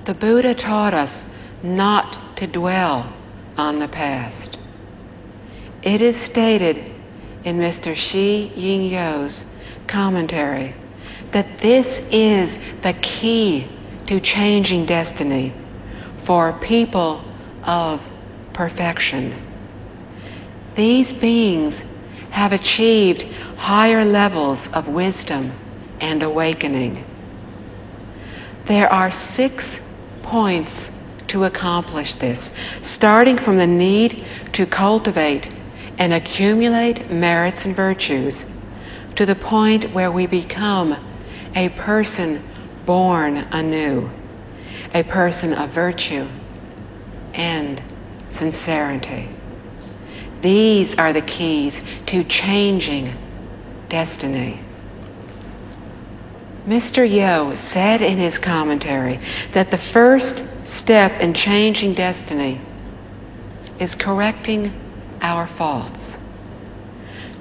The Buddha taught us not to dwell on the past. It is stated in Mr. Shi Ying Yo's commentary that this is the key to changing destiny for people of perfection. These beings have achieved higher levels of wisdom and awakening. There are 6 points to accomplish this, starting from the need to cultivate and accumulate merits and virtues to the point where we become a person born anew, a person of virtue and sincerity. These are the keys to changing destiny. Mr. Yo said in his commentary that the first step in changing destiny is correcting our faults.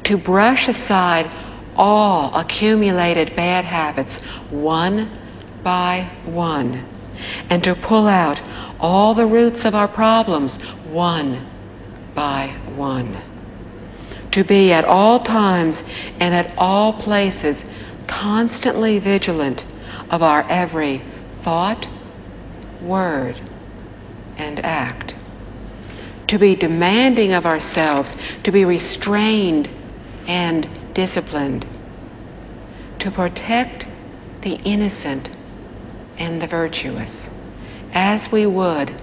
To brush aside all accumulated bad habits one by one, and to pull out all the roots of our problems one by one. To be at all times and at all places constantly vigilant of our every thought, word, and act. To be demanding of ourselves, to be restrained and disciplined. To protect the innocent and the virtuous, as we would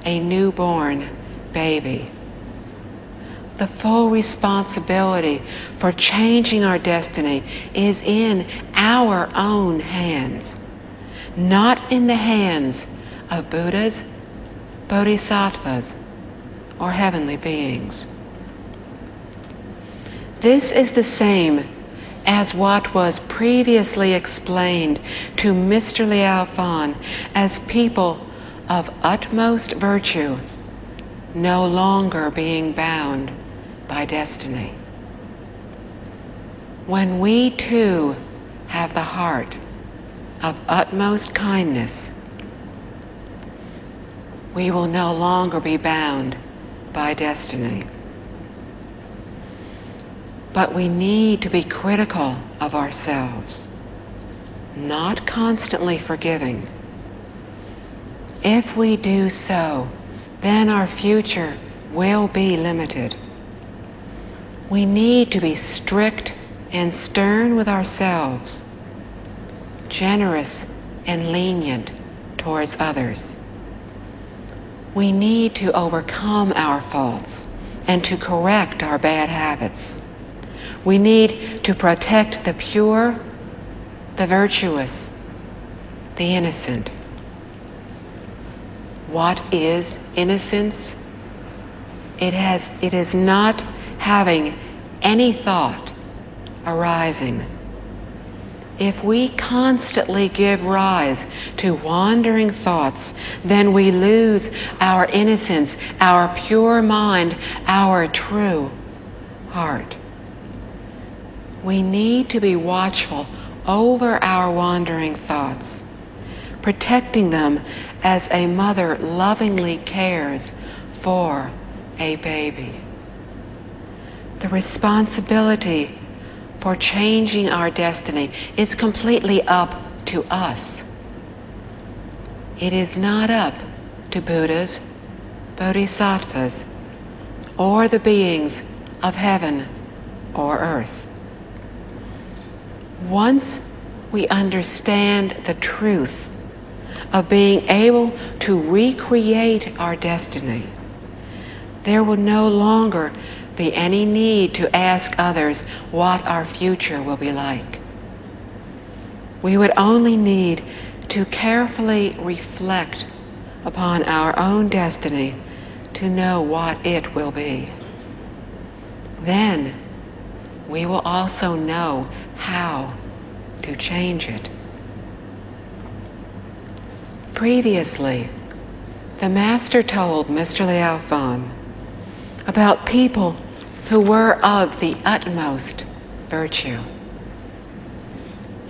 a newborn baby. The full responsibility for changing our destiny is in our own hands, not in the hands of Buddhas, Bodhisattvas, or heavenly beings. This is the same as what was previously explained to Mr. Liao as people of utmost virtue no longer being bound by destiny. When we too have the heart of utmost kindness, we will no longer be bound by destiny. But we need to be critical of ourselves, not constantly forgiving. If we do so, then our future will be limited. We need to be strict and stern with ourselves, generous and lenient towards others. We need to overcome our faults and to correct our bad habits. We need to protect the pure, the virtuous, the innocent. What is innocence? It is not having any thought arising. If we constantly give rise to wandering thoughts, then we lose our innocence, our pure mind, our true heart. We need to be watchful over our wandering thoughts, protecting them as a mother lovingly cares for a baby. The responsibility for changing our destiny is completely up to us. It is not up to Buddhas, Bodhisattvas, or the beings of heaven or earth. Once we understand the truth of being able to recreate our destiny, there will no longer be any need to ask others what our future will be like. We would only need to carefully reflect upon our own destiny to know what it will be. Then we will also know how to change it. Previously, the Master told Mr. Liao about people who were of the utmost virtue.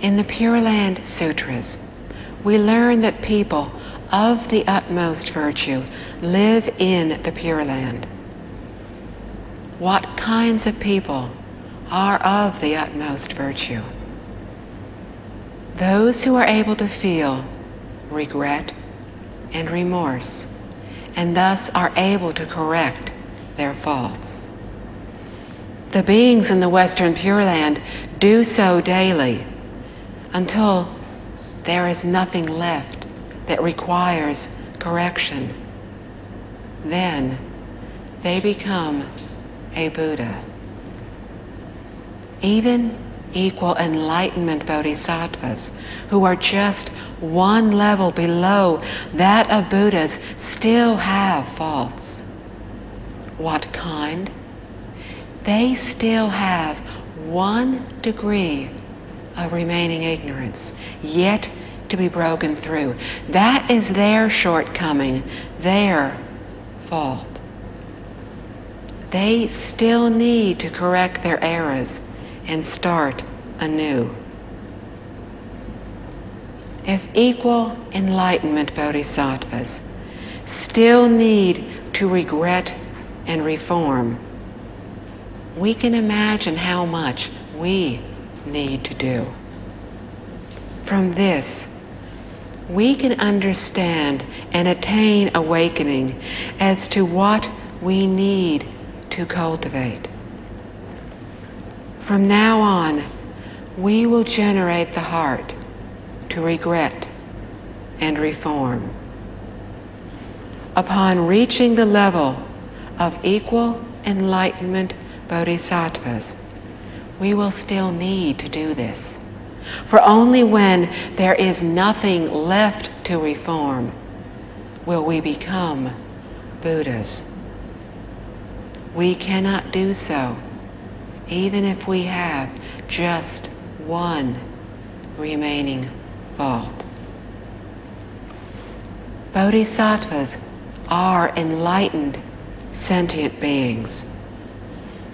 In the Pure Land Sutras, we learn that people of the utmost virtue live in the Pure Land. What kinds of people are of the utmost virtue? Those who are able to feel regret and remorse, and thus are able to correct their faults. The beings in the Western Pure Land do so daily until there is nothing left that requires correction. Then they become a Buddha. Even equal enlightenment bodhisattvas, who are just one level below that of Buddhas, still have faults. What kind? They still have 1 degree of remaining ignorance, yet to be broken through. That is their shortcoming, their fault. They still need to correct their errors and start anew. If equal enlightenment bodhisattvas still need to regret and reform, we can imagine how much we need to do. From this, we can understand and attain awakening as to what we need to cultivate. From now on, we will generate the heart to regret and reform. Upon reaching the level of equal enlightenment bodhisattvas, we will still need to do this. For only when there is nothing left to reform will we become Buddhas. We cannot do so even if we have just one remaining fault. Bodhisattvas are enlightened sentient beings.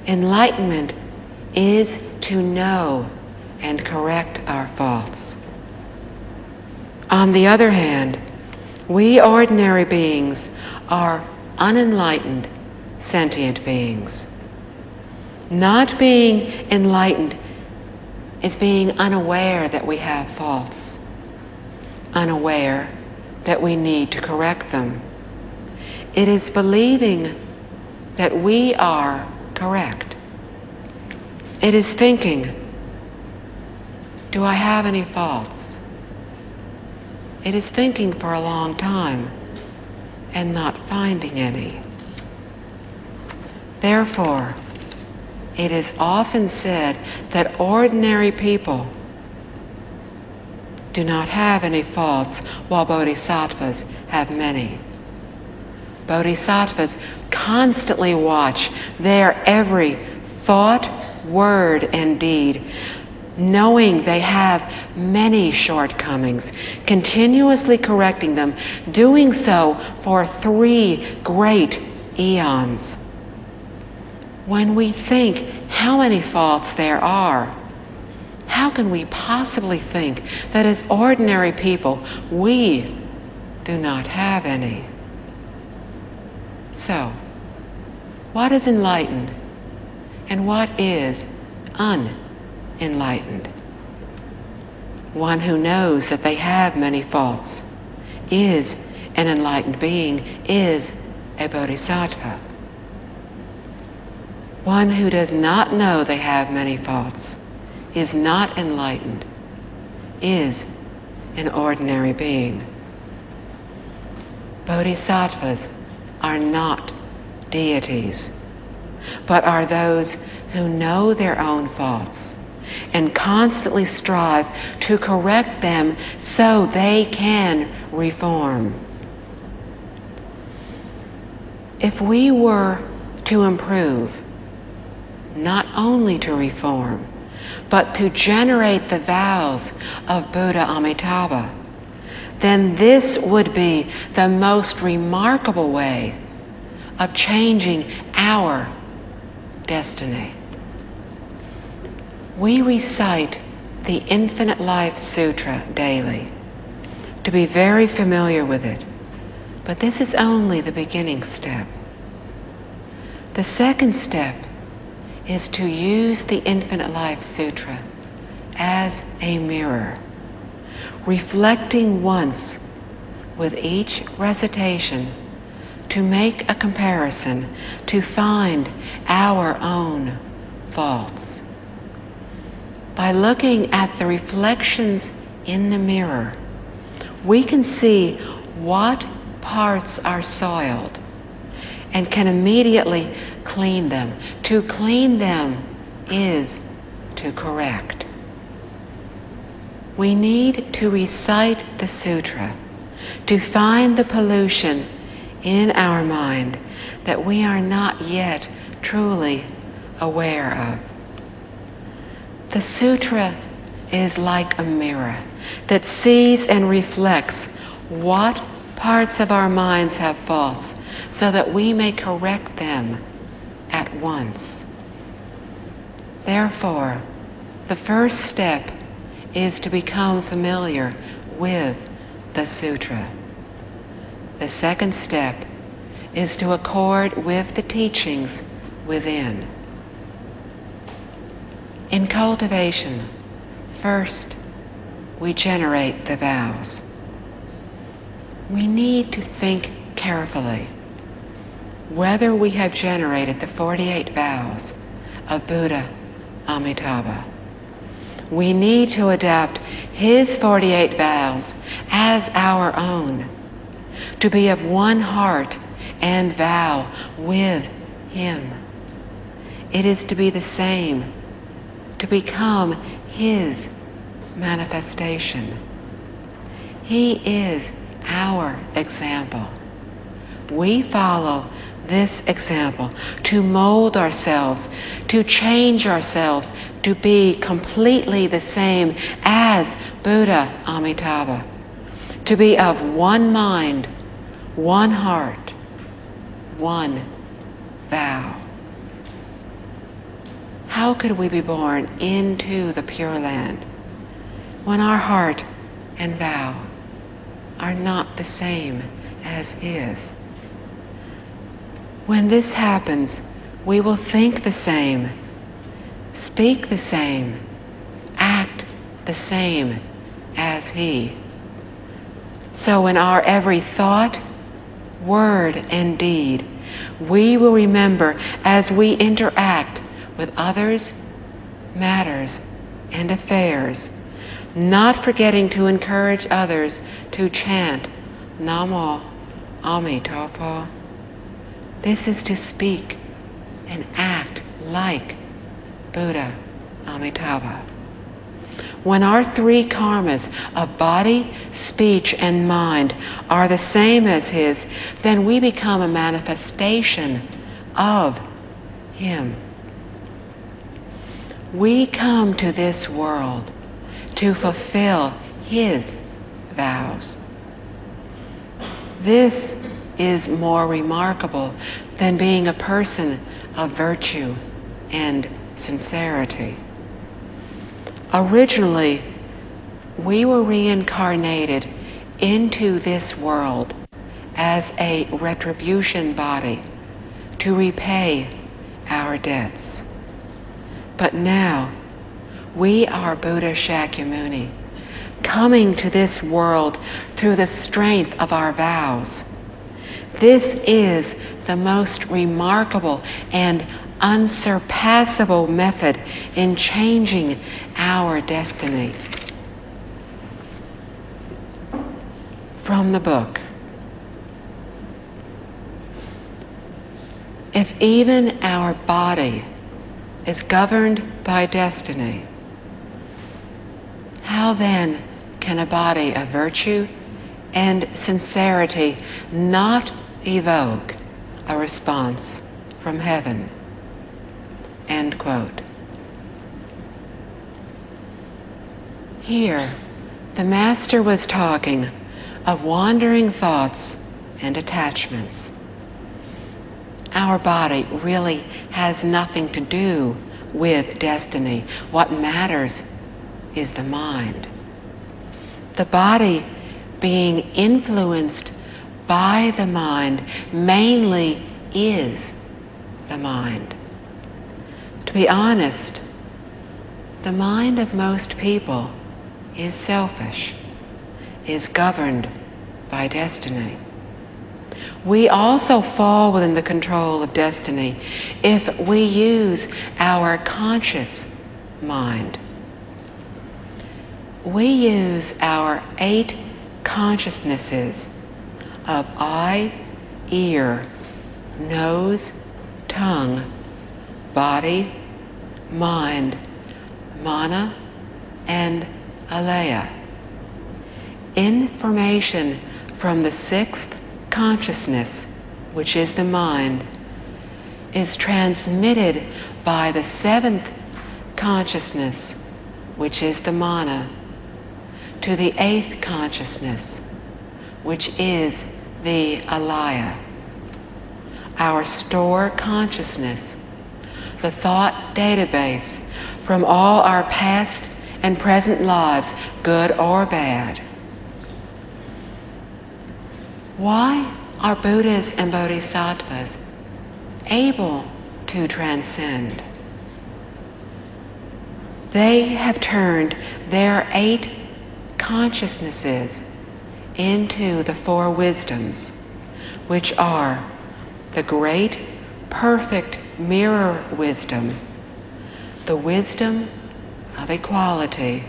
Enlightenment is to know and correct our faults. On the other hand, we ordinary beings are unenlightened sentient beings. Not being enlightened is being unaware that we have faults, unaware that we need to correct them. It is believing that we are correct. It is thinking, do I have any faults? It is thinking for a long time and not finding any. Therefore, it is often said that ordinary people do not have any faults, while bodhisattvas have many. Bodhisattvas constantly watch their every thought, word, and deed, knowing they have many shortcomings, continuously correcting them, doing so for 3 great eons. When we think how many faults there are, how can we possibly think that as ordinary people we do not have any? So, what is enlightened and what is unenlightened? One who knows that they have many faults is an enlightened being, is a bodhisattva. One who does not know they have many faults, is not enlightened, is an ordinary being. Bodhisattvas are not deities, but are those who know their own faults and constantly strive to correct them so they can reform. If we were to improve, not only to reform, but to generate the vows of Buddha Amitabha, then this would be the most remarkable way of changing our destiny. We recite the Infinite Life Sutra daily to be very familiar with it. But this is only the beginning step. The second step is to use the Infinite Life Sutra as a mirror, reflecting once with each recitation to make a comparison, to find our own faults. By looking at the reflections in the mirror, we can see what parts are soiled and can immediately clean them. To clean them is to correct. We need to recite the sutra to find the pollution in our mind that we are not yet truly aware of. The sutra is like a mirror that sees and reflects what parts of our minds have faults so that we may correct them at once. Therefore, the first step is to become familiar with the sutra. The second step is to accord with the teachings within. In cultivation, first we generate the vows. We need to think carefully whether we have generated the 48 vows of Buddha Amitabha. We need to adapt his 48 vows as our own, to be of one heart and vow with him. It is to be the same, to become his manifestation. He is our example. We follow this example to mold ourselves, to change ourselves, to be completely the same as Buddha Amitabha, to be of one mind, one heart, one vow. How could we be born into the Pure Land when our heart and vow are not the same as his? When this happens, we will think the same, speak the same, act the same as he. So in our every thought, word, and deed, we will remember as we interact with others, matters, and affairs, not forgetting to encourage others to chant Namo Amitabha. This is to speak and act like Buddha Amitabha. When our three karmas of body, speech, and mind are the same as his, then we become a manifestation of him. We come to this world to fulfill his vows. This is more remarkable than being a person of virtue and sincerity. Originally, we were reincarnated into this world as a retribution body to repay our debts. But now, we are Buddha Shakyamuni, coming to this world through the strength of our vows. This is the most remarkable and unsurpassable method in changing our destiny. From the book. If even our body is governed by destiny, how then can a body of virtue and sincerity not evoke a response from heaven? End quote. Here, the Master was talking of wandering thoughts and attachments. Our body really has nothing to do with destiny. What matters is the mind. The body being influenced by the mind, mainly is the mind. To be honest, the mind of most people is selfish, is governed by destiny. We also fall within the control of destiny if we use our conscious mind. We use our 8 consciousnesses of eye, ear, nose, tongue, body, mind, mana, and alaya. Information from the 6th consciousness, which is the mind, is transmitted by the 7th consciousness, which is the mana, to the 8th consciousness, which is the alaya. Our store consciousness, the thought database from all our past and present lives, good or bad. Why are Buddhas and Bodhisattvas able to transcend? They have turned their 8 consciousnesses into the 4 wisdoms, which are the great, perfect mirror wisdom, the wisdom of equality,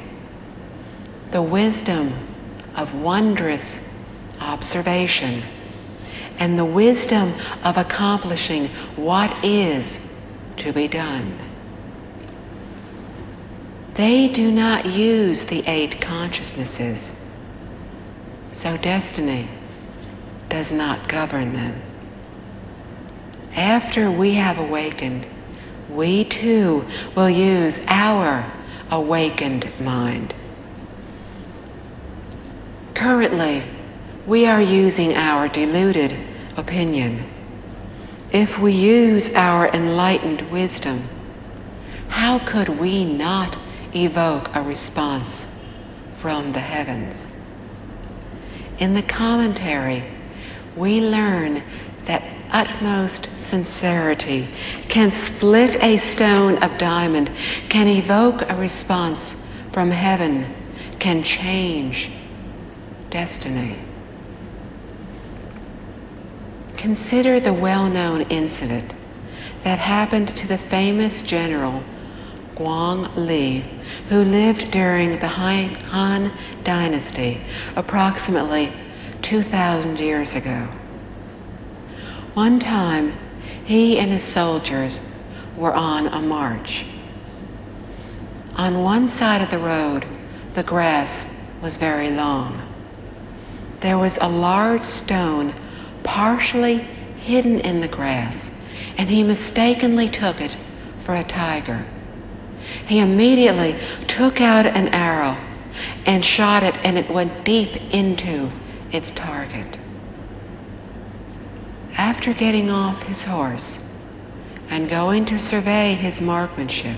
the wisdom of wondrous observation, and the wisdom of accomplishing what is to be done. They do not use the 8 consciousnesses, so destiny does not govern them. After we have awakened, we too will use our awakened mind. Currently, we are using our deluded opinion. If we use our enlightened wisdom, how could we not evoke a response from the heavens? In the commentary, we learn that utmost sincerity can split a stone of diamond, can evoke a response from heaven, can change destiny. Consider the well-known incident that happened to the famous general Guang Li, who lived during the Han Dynasty approximately 2,000 years ago. One time, he and his soldiers were on a march. On one side of the road, the grass was very long. There was a large stone partially hidden in the grass, and he mistakenly took it for a tiger. He immediately took out an arrow and shot it, and it went deep into its target. After getting off his horse and going to survey his marksmanship,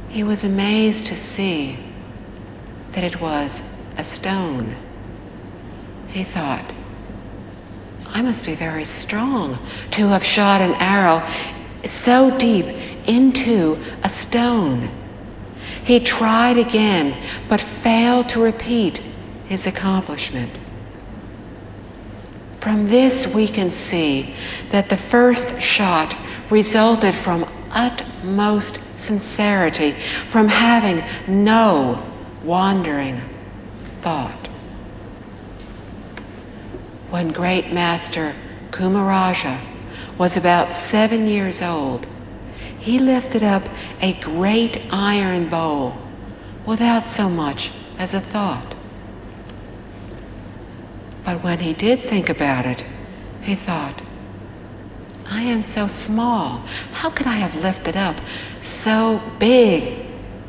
he was amazed to see that it was a stone. He thought, I must be very strong to have shot an arrow so deep into a stone. He tried again, but failed to repeat his accomplishment. From this we can see that the first shot resulted from utmost sincerity, from having no wandering thought. When great master Kumaraja was about 7 years old, he lifted up a great iron bowl without so much as a thought. But when he did think about it, he thought, I am so small. How could I have lifted up so big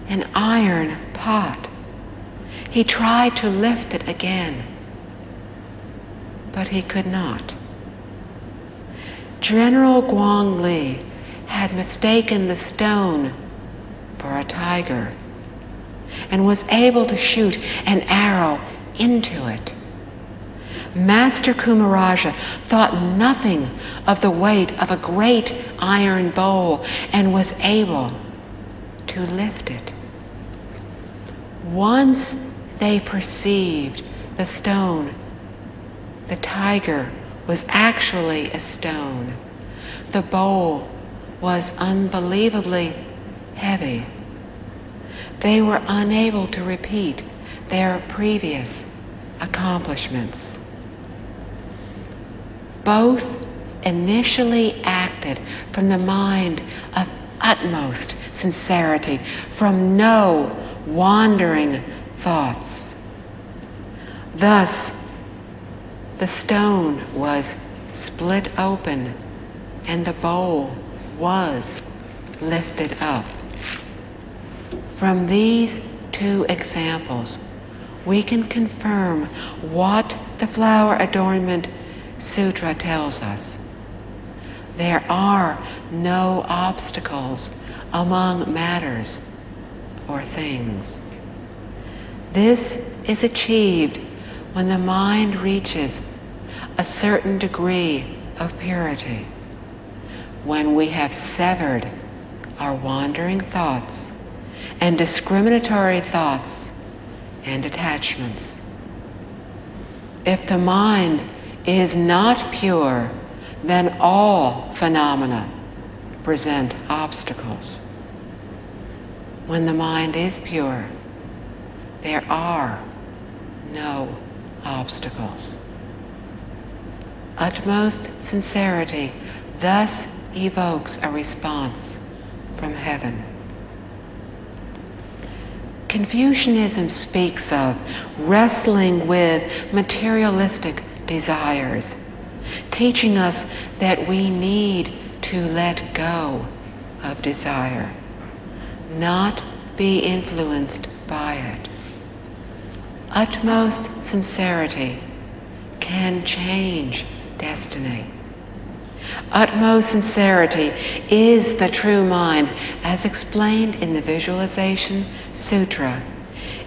an iron pot? He tried to lift it again, but he could not. General Guang Li had mistaken the stone for a tiger and was able to shoot an arrow into it. Master Kumaraja thought nothing of the weight of a great iron bowl and was able to lift it. Once they perceived the stone, the tiger was actually a stone. The bowl was unbelievably heavy. They were unable to repeat their previous accomplishments. Both initially acted from the mind of utmost sincerity, from no wandering thoughts. Thus, the stone was split open and the bowl was lifted up. From these two examples, we can confirm what the Flower Adornment Sutra tells us. There are no obstacles among matters or things. This is achieved when the mind reaches a certain degree of purity, when we have severed our wandering thoughts and discriminatory thoughts and attachments. If the mind is not pure, then all phenomena present obstacles. When the mind is pure, there are no obstacles. Utmost sincerity thus evokes a response from heaven. Confucianism speaks of wrestling with materialistic desires, teaching us that we need to let go of desire, not be influenced by it. Utmost sincerity can change destiny. Utmost sincerity is the true mind, as explained in the Visualization Sutra.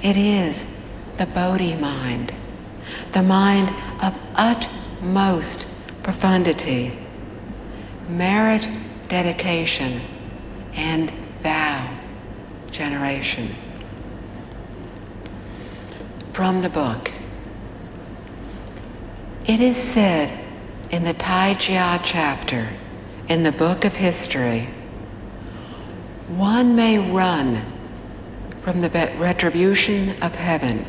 It is the Bodhi mind, the mind of utmost profundity, merit dedication, and vow generation. From the book. It is said in the Tai Jia chapter in the Book of History, one may run from the retribution of heaven,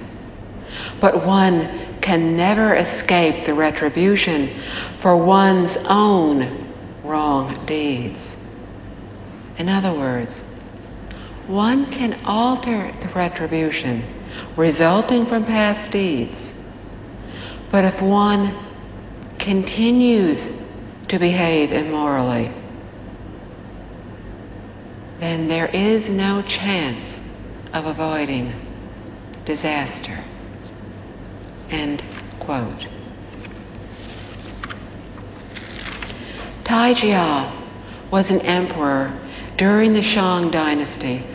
but one can never escape the retribution for one's own wrong deeds. In other words, one can alter the retribution resulting from past deeds, but if one continues to behave immorally, then there is no chance of avoiding disaster. End quote. Tai Jia was an emperor during the Shang dynasty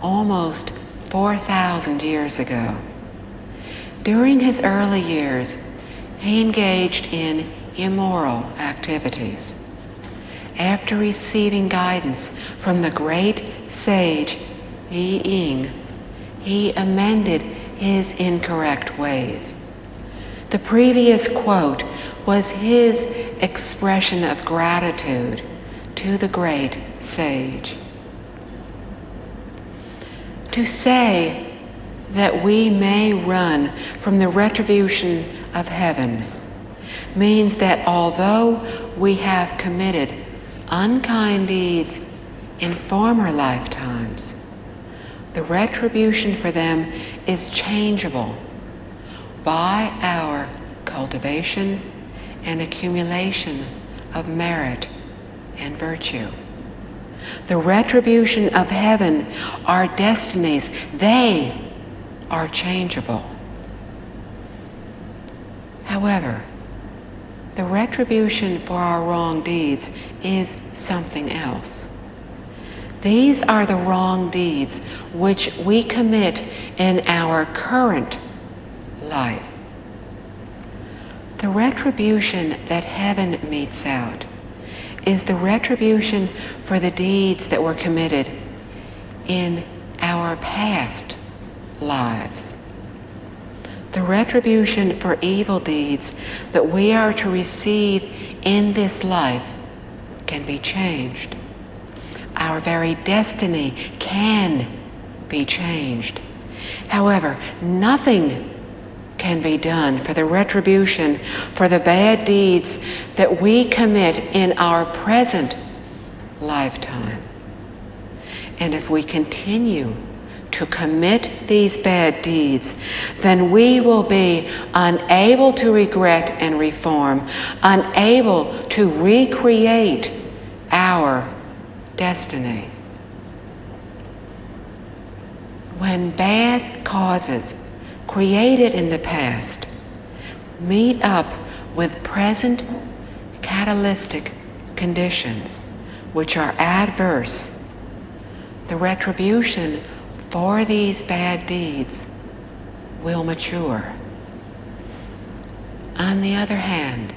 almost 4,000 years ago. During his early years, he engaged in immoral activities. After receiving guidance from the great sage Yi Ying, he amended his incorrect ways. The previous quote was his expression of gratitude to the great sage. To say that we may run from the retribution of heaven means that although we have committed unkind deeds in former lifetimes, the retribution for them is changeable by our cultivation and accumulation of merit and virtue. The retribution of heaven are destinies. They are changeable. However, the retribution for our wrong deeds is something else. These are the wrong deeds which we commit in our current life. The retribution that heaven metes out is the retribution for the deeds that were committed in our past lives. The retribution for evil deeds that we are to receive in this life can be changed. Our very destiny can be changed. However, nothing can be done for the retribution for the bad deeds that we commit in our present lifetime. And if we continue to commit these bad deeds, then we will be unable to regret and reform, unable to recreate our destiny. When bad causes created in the past meet up with present catalytic conditions which are adverse, the retribution for these bad deeds will mature. On the other hand,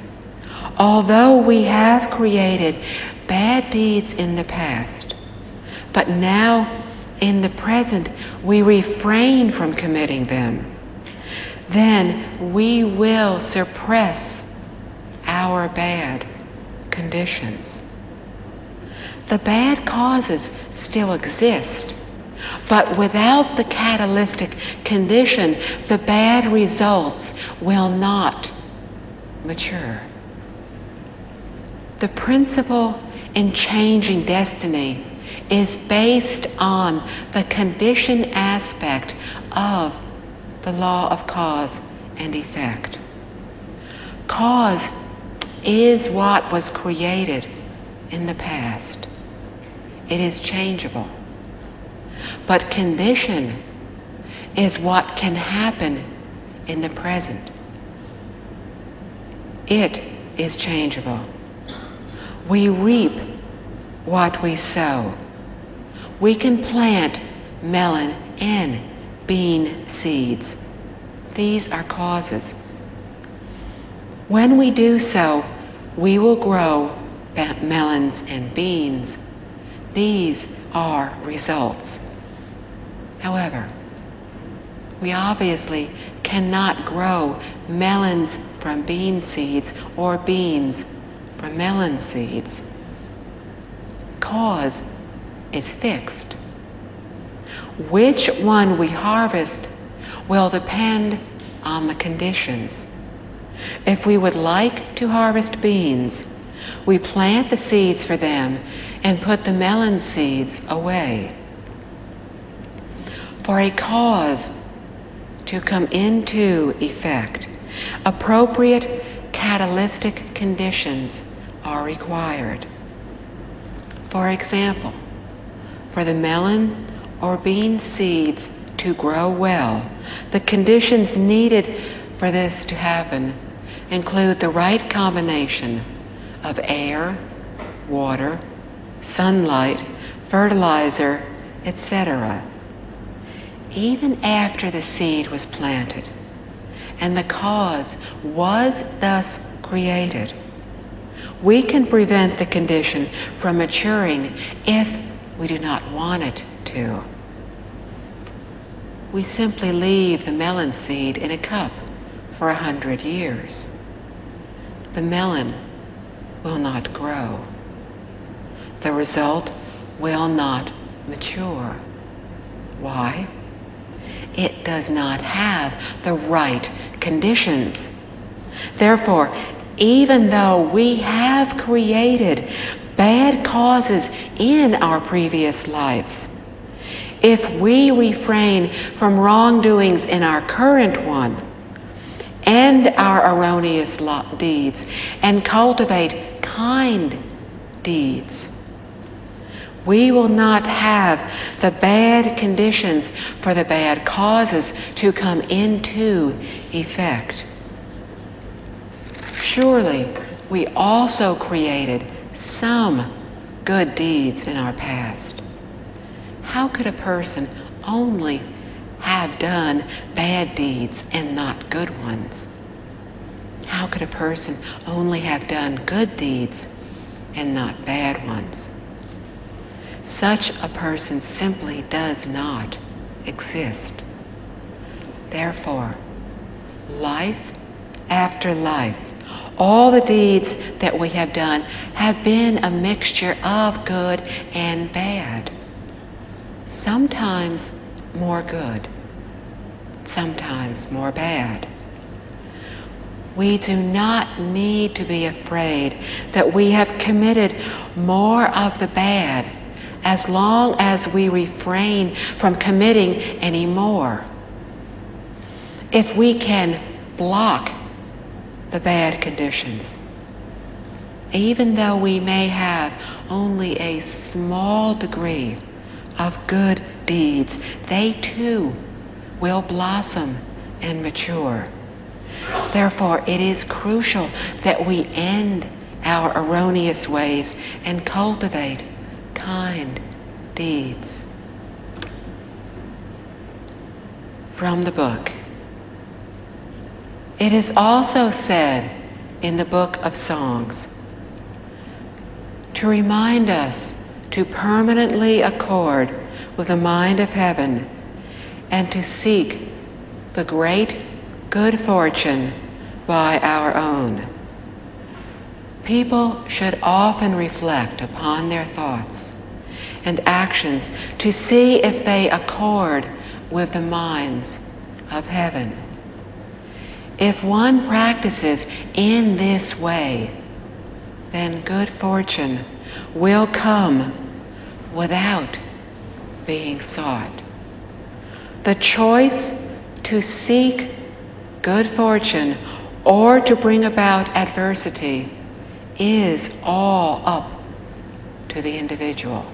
although we have created bad deeds in the past, but now in the present we refrain from committing them, then we will suppress our bad conditions. The bad causes still exist, but without the catalytic condition, the bad results will not mature. The principle in changing destiny is based on the condition aspect of the law of cause and effect. Cause is what was created in the past. It is changeable. But condition is what can happen in the present. It is changeable. We reap what we sow. We can plant melon and bean seeds. These are causes. When we do so, we will grow melons and beans. These are results. However, we obviously cannot grow melons from bean seeds or beans from melon seeds. Cause is fixed. Which one we harvest will depend on the conditions. If we would like to harvest beans, we plant the seeds for them and put the melon seeds away. For a cause to come into effect, appropriate catalytic conditions are required. For example, for the melon or bean seeds to grow well, the conditions needed for this to happen include the right combination of air, water, sunlight, fertilizer, etc. Even after the seed was planted and the cause was thus created, we can prevent the condition from maturing if we do not want it to. We simply leave the melon seed in a cup for 100 years. The melon will not grow. The result will not mature. Why? It does not have the right conditions. Therefore, even though we have created bad causes in our previous lives, if we refrain from wrongdoings in our current one and our erroneous deeds and cultivate kind deeds, we will not have the bad conditions for the bad causes to come into effect. Surely we also created some good deeds in our past. How could a person only have done bad deeds and not good ones? how could a person only have done good deeds and not bad ones? Such a person simply does not exist. Therefore, life after life, all the deeds that we have done have been a mixture of good and bad. Sometimes more good, sometimes more bad. We do not need to be afraid that we have committed more of the bad as long as we refrain from committing any more. If we can block the bad conditions, even though we may have only a small degree of good deeds, they too will blossom and mature. Therefore, it is crucial that we end our erroneous ways and cultivate kind deeds. From the book. It is also said in the Book of Songs to remind us to permanently accord with the mind of heaven and to seek the great good fortune by our own. People should often reflect upon their thoughts and actions to see if they accord with the minds of heaven. If one practices in this way, then good fortune will come without being sought. The choice to seek good fortune or to bring about adversity is all up to the individual.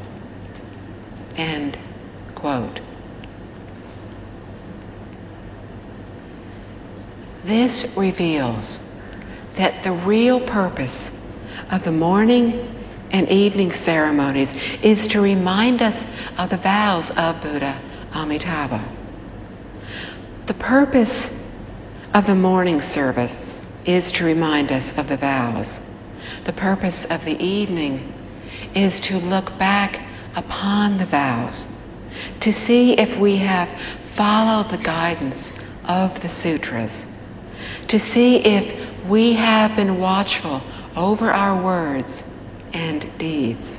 End quote. This reveals that the real purpose of the morning and evening ceremonies is to remind us of the vows of Buddha Amitabha. The purpose of the morning service is to remind us of the vows. The purpose of the evening is to look back upon the vows, to see if we have followed the guidance of the sutras, to see if we have been watchful over our words and deeds.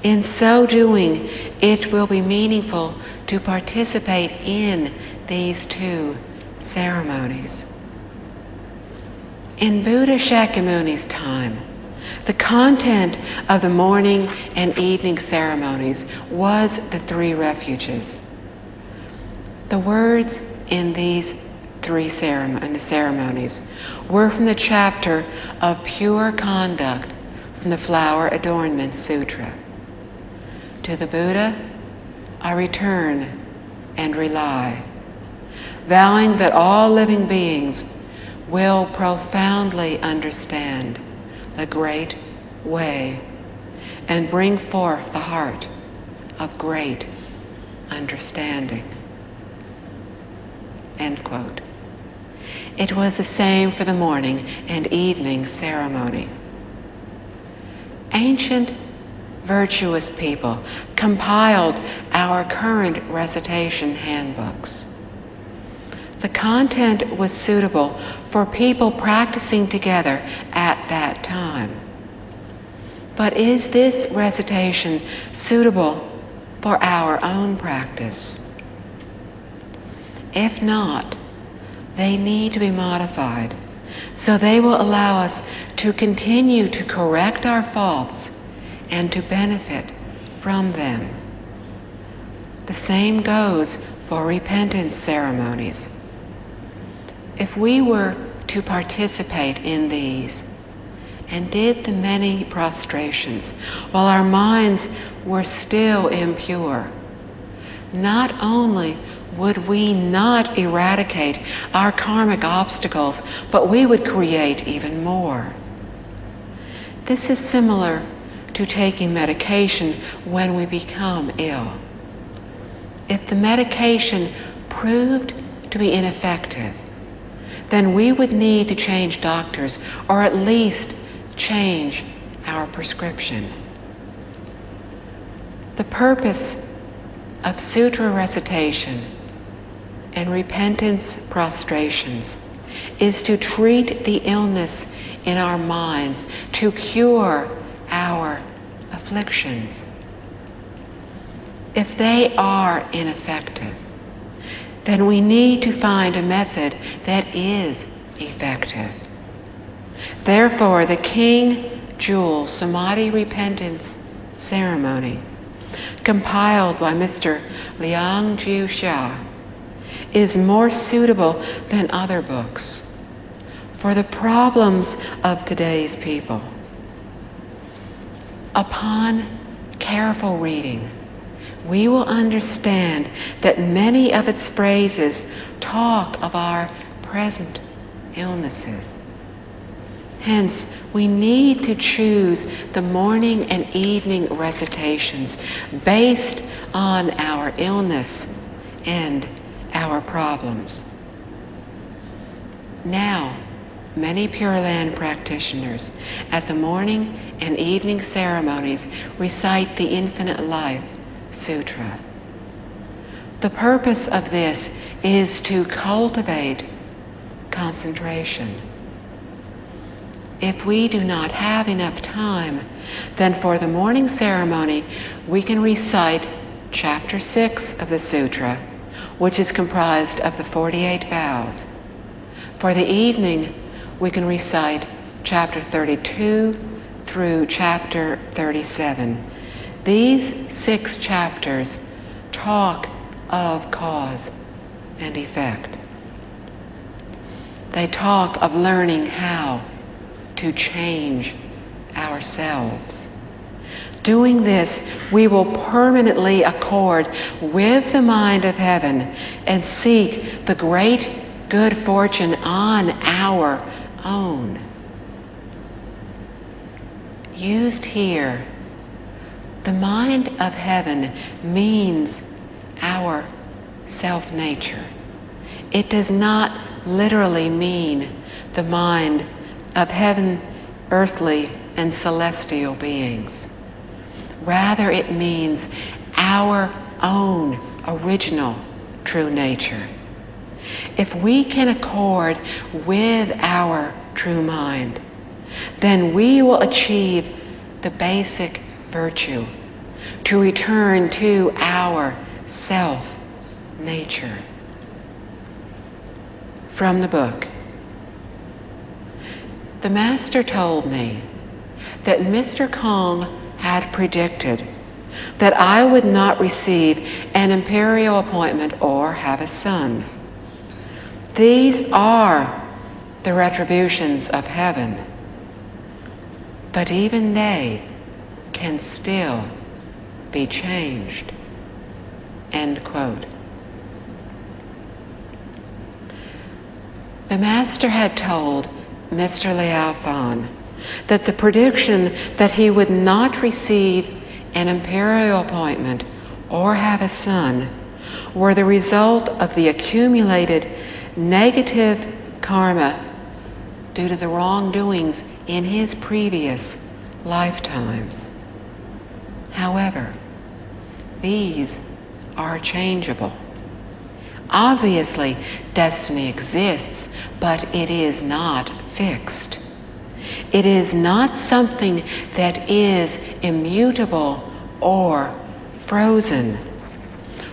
In so doing, it will be meaningful to participate in these two ceremonies. In Buddha Shakyamuni's time, the content of the morning and evening ceremonies was the three refuges. The words in these three ceremonies were from the chapter of Pure Conduct from the Flower Adornment Sutra. To the Buddha, I return and rely, vowing that all living beings will profoundly understand the great way and bring forth the heart of great understanding. End quote. It was the same for the morning and evening ceremony. Ancient virtuous people compiled our current recitation handbooks. The content was suitable for people practicing together at that time. But is this recitation suitable for our own practice? If not, they need to be modified so they will allow us to continue to correct our faults and to benefit from them. The same goes for repentance ceremonies. If we were to participate in these and did the many prostrations while our minds were still impure, not only would we not eradicate our karmic obstacles, but we would create even more. This is similar to taking medication when we become ill. If the medication proved to be ineffective, then we would need to change doctors, or at least change our prescription. The purpose of sutra recitation and repentance prostrations is to treat the illness in our minds, to cure our afflictions. If they are ineffective, then we need to find a method that is effective. Therefore, the King Jewel Samadhi Repentance Ceremony, compiled by Mr. Liang Jiu-Xia, is more suitable than other books for the problems of today's people. Upon careful reading, we will understand that many of its phrases talk of our present illnesses. Hence, we need to choose the morning and evening recitations based on our illness and our problems. Now, many Pure Land practitioners at the morning and evening ceremonies recite the Infinite Life Sutra. The purpose of this is to cultivate concentration. If we do not have enough time, then for the morning ceremony we can recite Chapter 6 of the Sutra, which is comprised of the 48 vows. For the evening, we can recite Chapter 32 through Chapter 37. These 6 chapters talk of cause and effect. They talk of learning how to change ourselves. Doing this, we will permanently accord with the mind of heaven and seek the great good fortune on our own. Used here, the mind of heaven means our self-nature. It does not literally mean the mind of heaven, earthly, and celestial beings. Rather, it means our own original true nature. If we can accord with our true mind, then we will achieve the basic virtue, to return to our self-nature. From the book. The Master told me that Mr. Kong had predicted that I would not receive an imperial appointment or have a son. These are the retributions of heaven, but even they can still be changed. End quote. The Master had told Mr. Liao that the prediction that he would not receive an imperial appointment or have a son were the result of the accumulated negative karma due to the wrongdoings in his previous lifetimes. However, these are changeable. Obviously, destiny exists, but it is not fixed. It is not something that is immutable or frozen.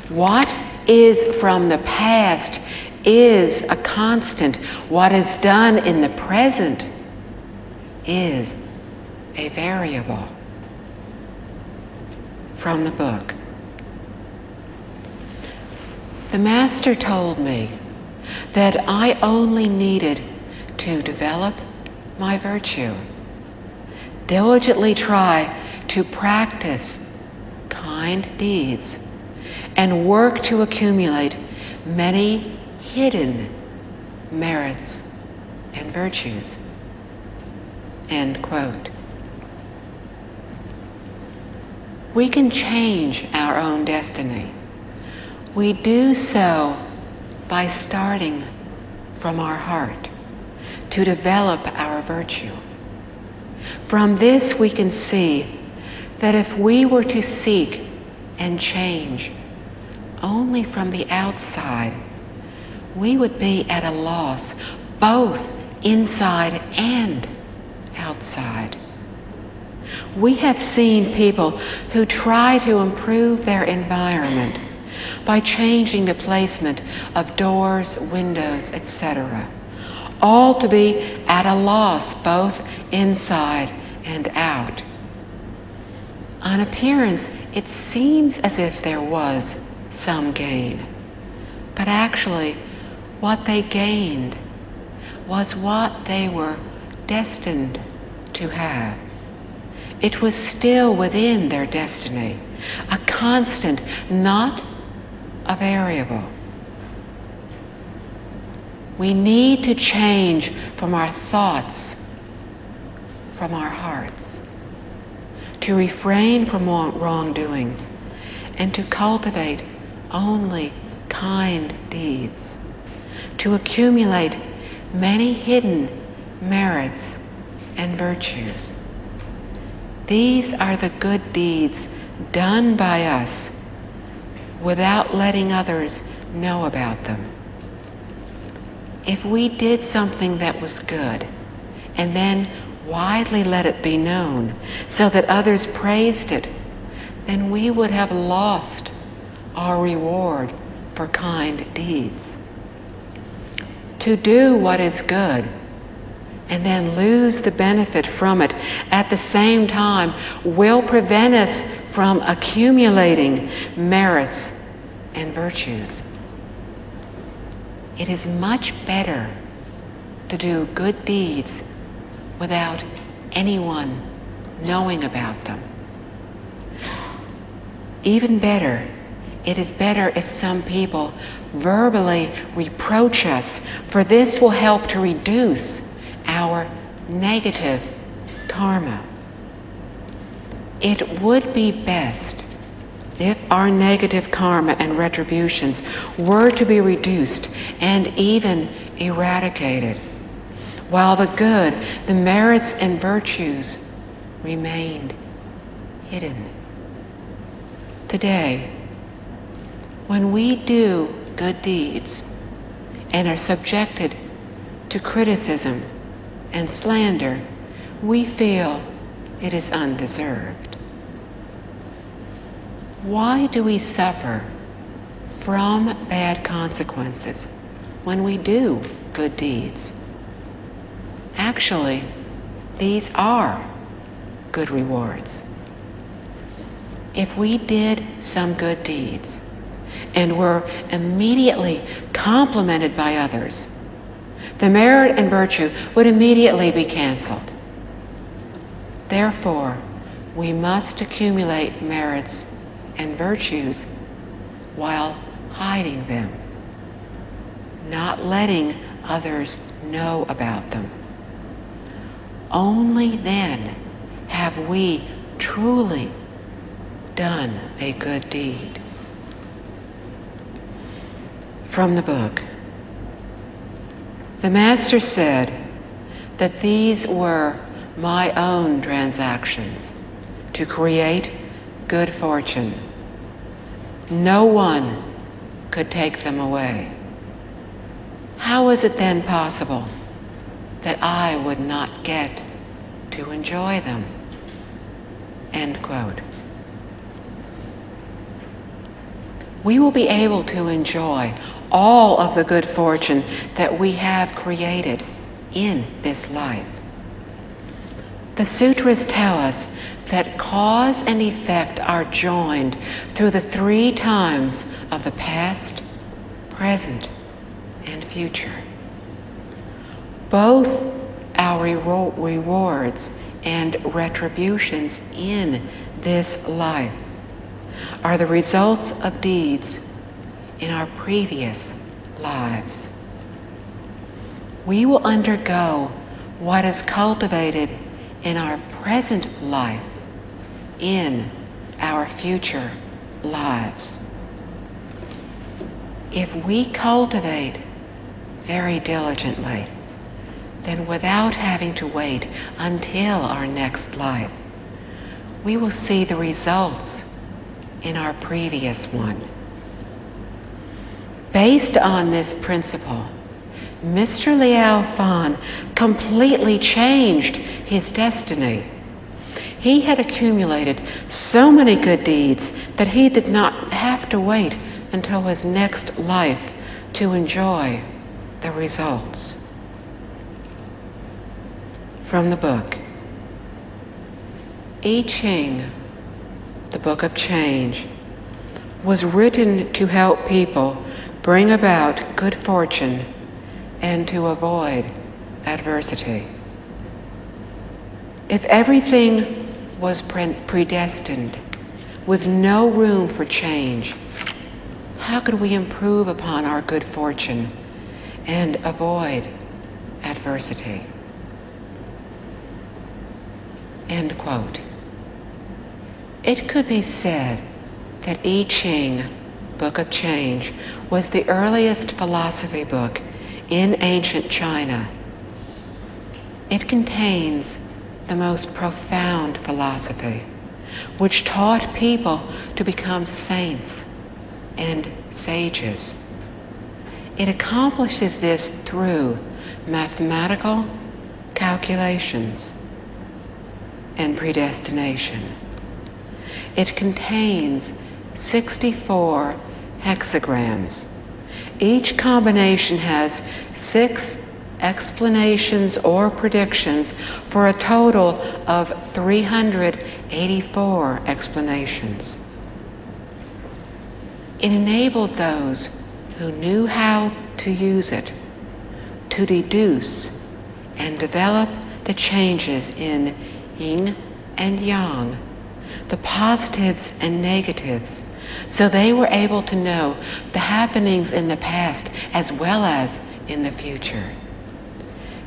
What is from the past is a constant. What is done in the present is a variable. From the book. The Master told me that I only needed to develop my virtue, diligently try to practice kind deeds, and work to accumulate many hidden merits and virtues. End quote. We can change our own destiny. We do so by starting from our heart. to develop our virtue. From this we can see that if we were to seek and change only from the outside, we would be at a loss both inside and outside. We have seen people who try to improve their environment by changing the placement of doors, windows, etc., all to be at a loss both inside and out. On appearance, it seems as if there was some gain, but actually what they gained was what they were destined to have. It was still within their destiny, a constant, not a variable. We need to change from our thoughts, from our hearts, to refrain from wrongdoings, and to cultivate only kind deeds, to accumulate many hidden merits and virtues. These are the good deeds done by us without letting others know about them. If we did something that was good and then widely let it be known so that others praised it, then we would have lost our reward for kind deeds. To do what is good and then lose the benefit from it at the same time will prevent us from accumulating merits and virtues. It is much better to do good deeds without anyone knowing about them. Even better, it is better if some people verbally reproach us, for this will help to reduce our negative karma. It would be best if our negative karma and retributions were to be reduced and even eradicated, while the good, the merits and virtues remained hidden. Today, when we do good deeds and are subjected to criticism and slander, we feel it is undeserved. Why do we suffer from bad consequences when we do good deeds? Actually, these are good rewards. If we did some good deeds and were immediately complimented by others, the merit and virtue would immediately be canceled. Therefore, we must accumulate merits and virtues while hiding them, not letting others know about them. Only then have we truly done a good deed. From the book. The Master said that these were my own transactions to create good fortune. No one could take them away. How is it then possible that I would not get to enjoy them? End quote. We will be able to enjoy all of the good fortune that we have created in this life. The sutras tell us that cause and effect are joined through the 3 times of the past, present, and future. Both our rewards and retributions in this life are the results of deeds in our previous lives. We will undergo what is cultivated in our present life in our future lives. If we cultivate very diligently then without having to wait until our next life, we will see the results in our previous one. Based on this principle, Mr. Liao Fan completely changed his destiny. He had accumulated so many good deeds that he did not have to wait until his next life to enjoy the results. From the book, I Ching, the Book of Change, was written to help people bring about good fortune and to avoid adversity. If everything was predestined, with no room for change, how could we improve upon our good fortune and avoid adversity? End quote. It could be said that I Ching, Book of Change, was the earliest philosophy book in ancient China. It contains the most profound philosophy, which taught people to become saints and sages. It accomplishes this through mathematical calculations and predestination. It contains 64 hexagrams. Each combination has 6 explanations or predictions for a total of 384 explanations. It enabled those who knew how to use it to deduce and develop the changes in yin and yang, the positives and negatives, so they were able to know the happenings in the past as well as in the future.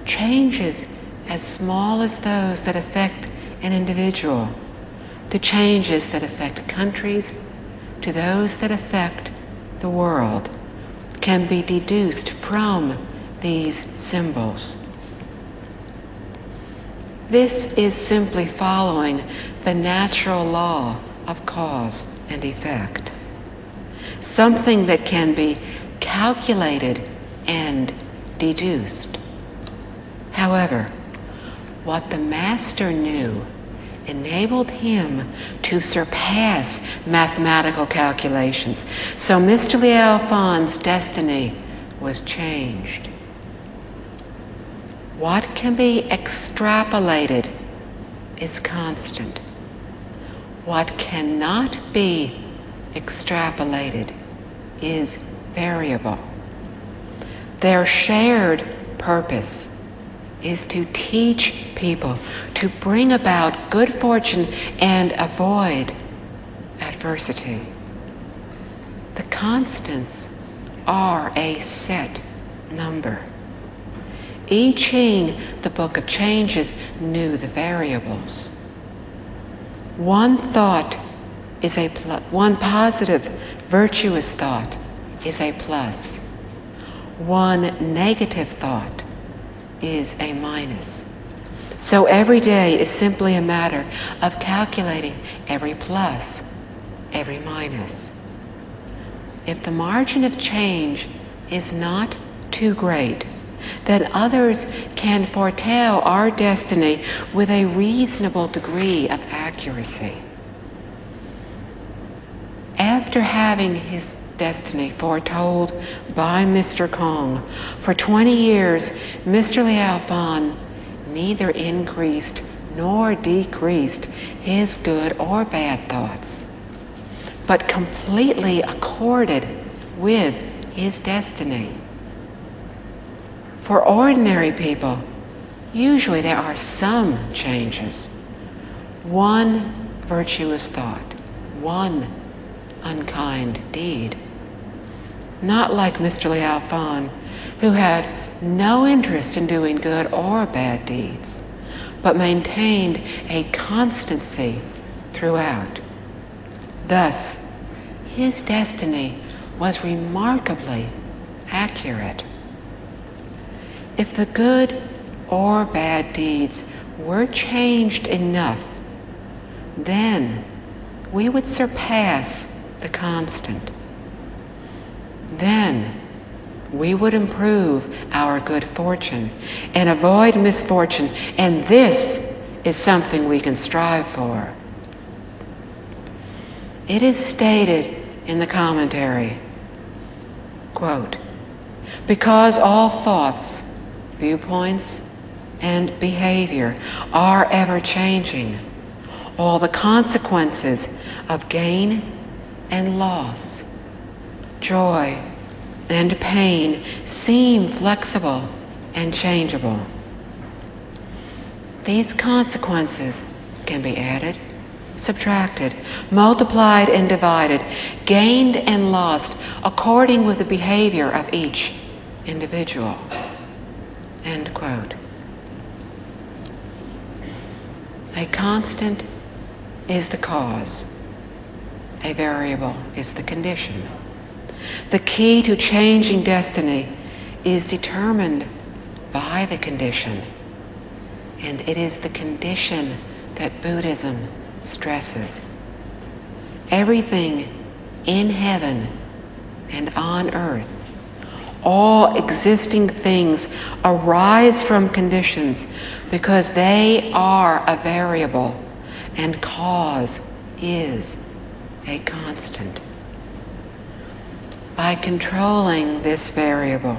Changes as small as those that affect an individual, to changes that affect countries, to those that affect the world, can be deduced from these symbols. This is simply following the natural law of cause and effect, something that can be calculated and deduced. However, what the master knew enabled him to surpass mathematical calculations. So Mr. Liao Fan's destiny was changed. What can be extrapolated is constant. What cannot be extrapolated is variable. Their shared purpose is to teach people to bring about good fortune and avoid adversity. The constants are a set number. I Ching, the Book of Changes, knew the variables. One thought is a one positive, virtuous thought is a plus. One negative thought is a minus. So every day is simply a matter of calculating every plus, every minus. If the margin of change is not too great, then others can foretell our destiny with a reasonable degree of accuracy. After having his destiny foretold by Mr. Kong, for 20 years, Mr. Liao Fan neither increased nor decreased his good or bad thoughts, but completely accorded with his destiny. For ordinary people, usually there are some changes. One virtuous thought, one unkind deed. Not like Mr. Liao Fan, who had no interest in doing good or bad deeds, but maintained a constancy throughout. Thus, his destiny was remarkably accurate. If the good or bad deeds were changed enough, then we would surpass the constant. Then we would improve our good fortune and avoid misfortune, and this is something we can strive for. It is stated in the commentary, quote, "Because all thoughts, viewpoints, and behavior are ever changing, all the consequences of gain and loss, joy and pain seem flexible and changeable. These consequences can be added, subtracted, multiplied and divided, gained and lost according with the behavior of each individual." End quote. A constant is the cause. A variable is the condition. The key to changing destiny is determined by the condition, and it is the condition that Buddhism stresses. Everything in heaven and on earth, all existing things arise from conditions because they are a variable and cause is a constant. By controlling this variable,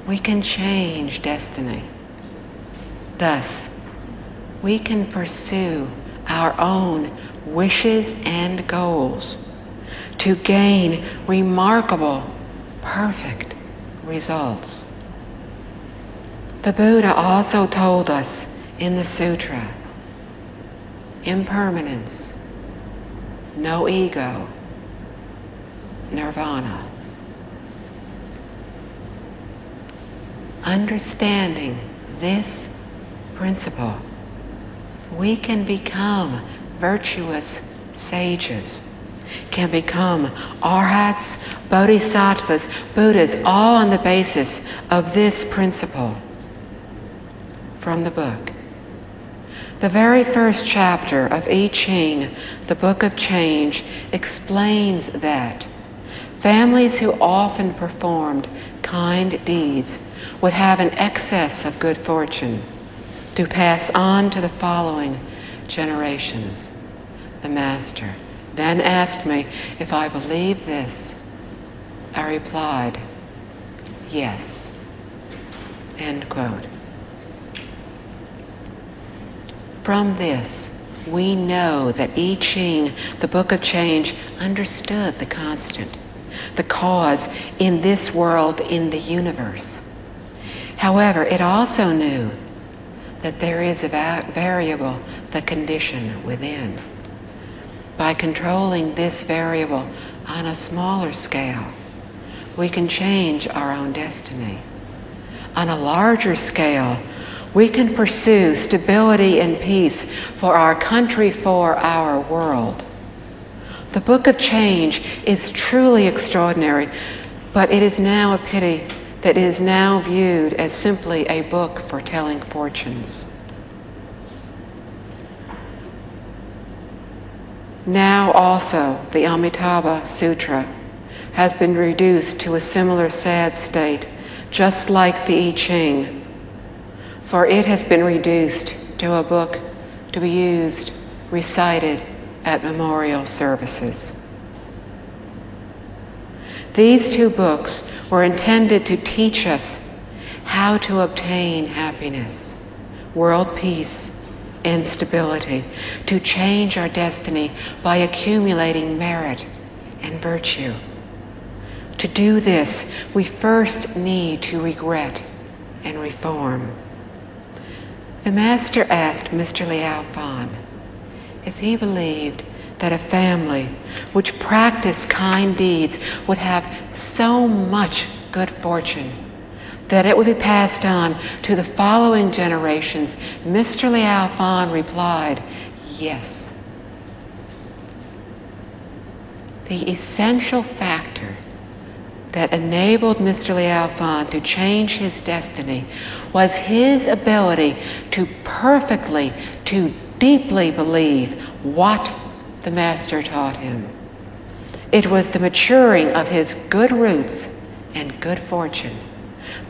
we can change destiny. Thus, we can pursue our own wishes and goals to gain remarkable, perfect results. The Buddha also told us in the sutra, impermanence, no ego, nirvana. Understanding this principle, we can become virtuous sages, can become arhats, bodhisattvas, Buddhas, all on the basis of this principle. From the book. The very first chapter of I Ching, the Book of Change, explains that families who often performed kind deeds would have an excess of good fortune to pass on to the following generations. The Master then asked me if I believed this. I replied, yes. End quote. From this, we know that I Ching, the Book of Change, understood the constant, the cause in this world, in the universe. However, it also knew that there is a variable, the condition within. By controlling this variable on a smaller scale, we can change our own destiny. On a larger scale, we can pursue stability and peace for our country, for our world. The Book of Change is truly extraordinary, but it is now a pity that it is now viewed as simply a book for telling fortunes. Now also the Amitabha Sutra has been reduced to a similar sad state, just like the I Ching, for it has been reduced to a book to be used, recited at memorial services. These two books were intended to teach us how to obtain happiness, world peace, and stability, to change our destiny by accumulating merit and virtue. To do this, we first need to regret and reform. The Master asked Mr. Liao if he believed that a family which practiced kind deeds would have so much good fortune that it would be passed on to the following generations. Mr. Liao replied, yes. The essential factor that enabled Mr. Liao to change his destiny was his ability to perfectly, to deeply believe what the Master taught him. It was the maturing of his good roots and good fortune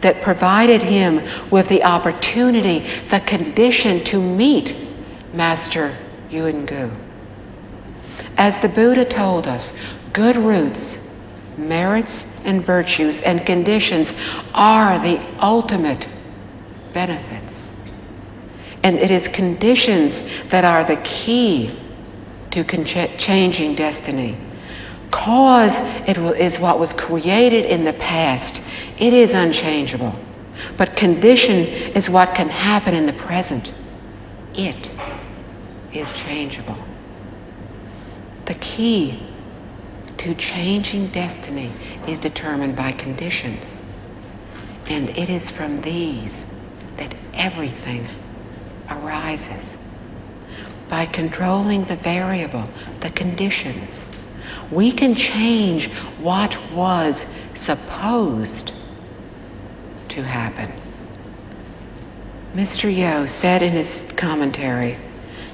that provided him with the opportunity, the condition to meet Master Yuangu. As the Buddha told us, good roots, merits and virtues and conditions are the ultimate benefits. And it is conditions that are the key to changing destiny. Cause is what was created in the past. It is unchangeable. But condition is what can happen in the present. It is changeable. The key to changing destiny is determined by conditions. And it is from these that everything arises. By controlling the variable, the conditions, we can change what was supposed to happen. Mr. Yo said in his commentary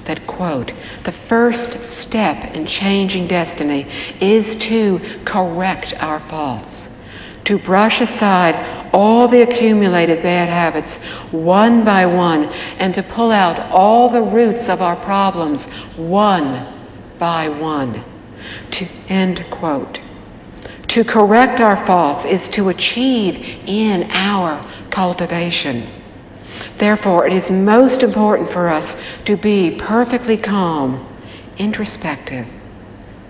that, quote, the first step in changing destiny is to correct our faults, to brush aside all the accumulated bad habits one by one, and to pull out all the roots of our problems one by one. End quote. To correct our faults is to achieve in our cultivation. Therefore, it is most important for us to be perfectly calm, introspective,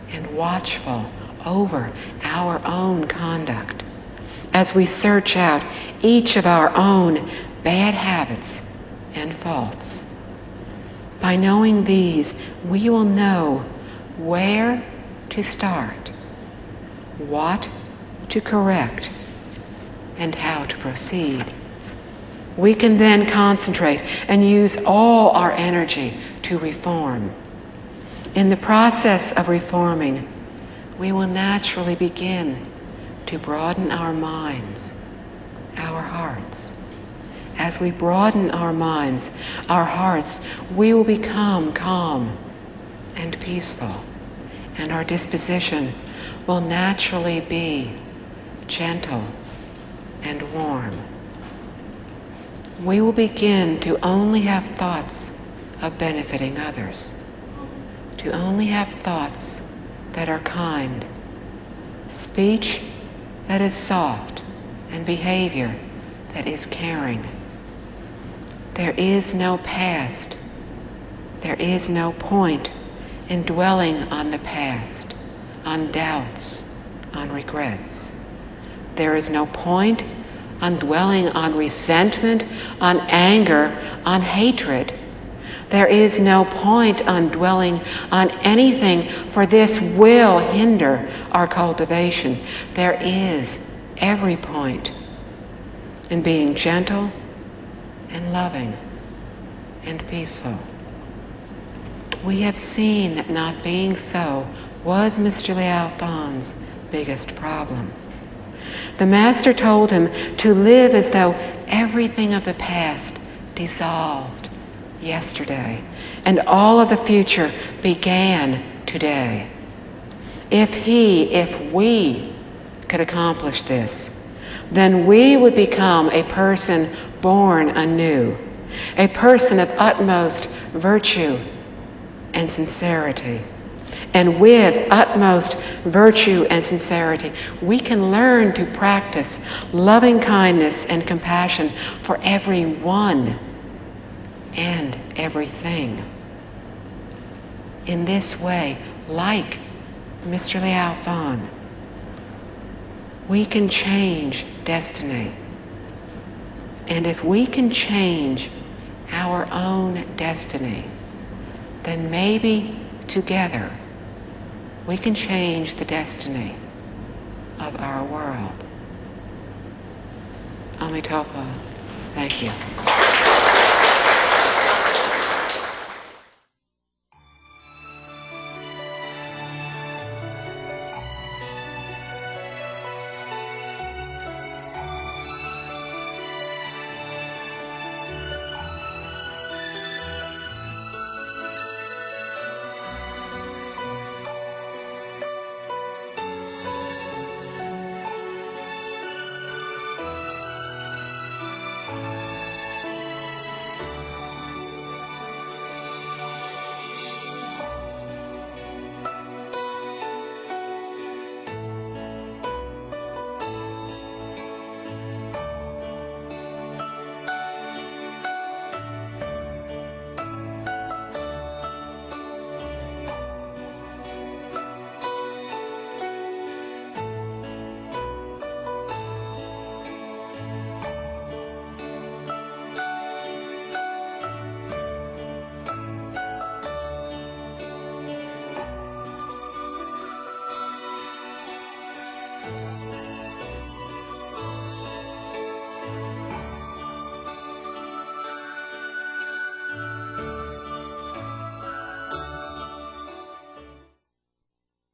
and watchful over our own conduct as we search out each of our own bad habits and faults. By knowing these, we will know where to start, what to correct, and how to proceed. We can then concentrate and use all our energy to reform. In the process of reforming, we will naturally begin to broaden our minds, our hearts. As we broaden our minds, our hearts, we will become calm and peaceful, and our disposition will naturally be gentle and warm. We will begin to only have thoughts of benefiting others, to only have thoughts that are kind, speech that is soft, and behavior that is caring. There is no past. There is no point in dwelling on the past, on doubts, on regrets. There is no point on dwelling on resentment, on anger, on hatred. There is no point on dwelling on anything, for this will hinder our cultivation. There is every point in being gentle and loving and peaceful. We have seen that not being so was Mr. Liao Fan's biggest problem. The Master told him to live as though everything of the past dissolved yesterday and all of the future began today. If we could accomplish this, then we would become a person born anew, a person of utmost virtue and sincerity. And with utmost virtue and sincerity, we can learn to practice loving kindness and compassion for everyone and everything. In this way, like Mr. Liao Fan, we can change destiny. And if we can change our own destiny, then maybe together we can change the destiny of our world. Amitabha, thank you.